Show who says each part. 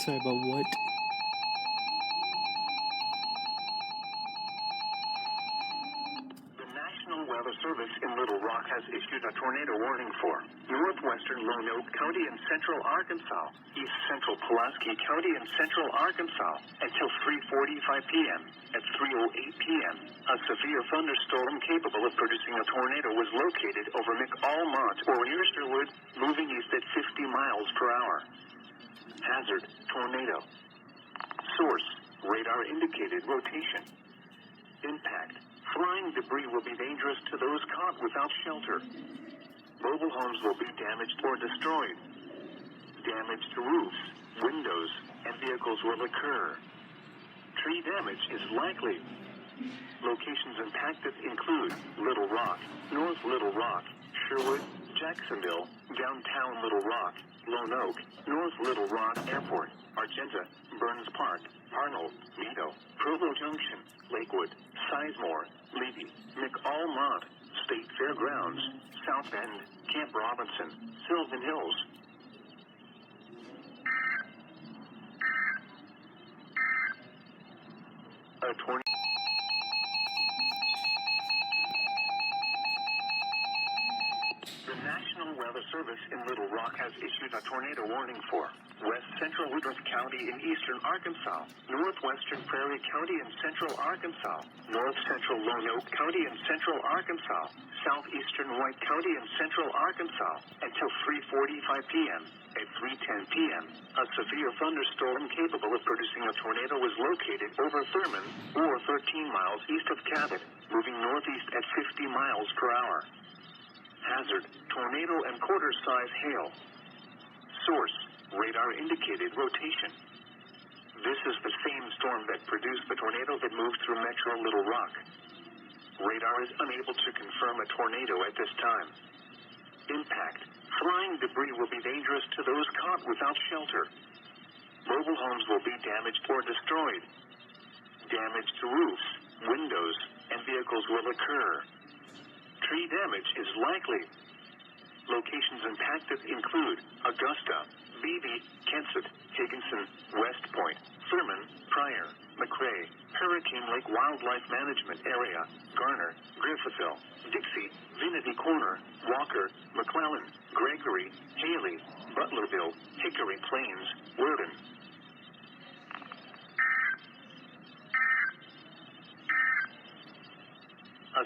Speaker 1: Sorry about what?
Speaker 2: The National Weather Service in Little Rock has issued a tornado warning for northwestern Lone Oak County and central Arkansas, east central Pulaski County and central Arkansas, until 3:45 p.m. At 3:08 p.m., a severe thunderstorm capable of producing a tornado was located over McAlmont or near Sherwood, moving east at 50 miles per hour. Hazard, tornado. Source, radar indicated rotation. Impact, flying debris will be dangerous to those caught without shelter. Mobile homes will be damaged or destroyed. Damage to roofs, windows, and vehicles will occur. Tree damage is likely. Locations impacted include Little Rock, North Little Rock, Sherwood, Jacksonville, downtown Little Rock, Lone Oak, North Little Rock Airport, Argenta, Burns Park, Arnold, Meadow, Provo Junction, Lakewood, Sizemore, Levy, McAlmont, State Fairgrounds, South Bend, Camp Robinson, Sylvan Hills. A tornado. The National Weather Service in Little Rock has issued a tornado warning for west central Woodruff County in eastern Arkansas, northwestern Prairie County in central Arkansas, north central Lone Oak County in central Arkansas, southeastern White County in central Arkansas, until 3:45 p.m. At 3:10 p.m., a severe thunderstorm capable of producing a tornado was located over Thurman, or 13 miles east of Cabot, moving northeast at 50 miles per hour. Hazard, tornado and quarter-size hail. Source, radar indicated rotation. This is the same storm that produced the tornado that moved through Metro Little Rock. Radar is unable to confirm a tornado at this time. Impact, flying debris will be dangerous to those caught without shelter. Mobile homes will be damaged or destroyed. Damage to roofs, windows, and vehicles will occur. Tree damage is likely. Locations impacted include Augusta, Beebe, Kensett, Higginson, West Point, Thurman, Pryor, McRae, Hurricane Lake Wildlife Management Area, Garner, Griffithville, Dixie, Vinity Corner, Walker, McClellan, Gregory, Haley, Butlerville, Hickory Plains, Worden. A